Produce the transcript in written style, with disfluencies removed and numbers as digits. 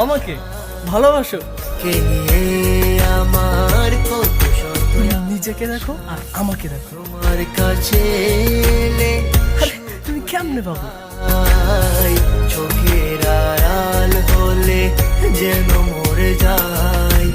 আমাকে ভালোবাসো? কে নিয়ে আমার কত শত নিজেকে দেখো আর আমাকে দেখো। তোমার কাছে এলে আরে তুমি কেমনে পাবো? চোখের আড়াল হলে যেন মরে যায়।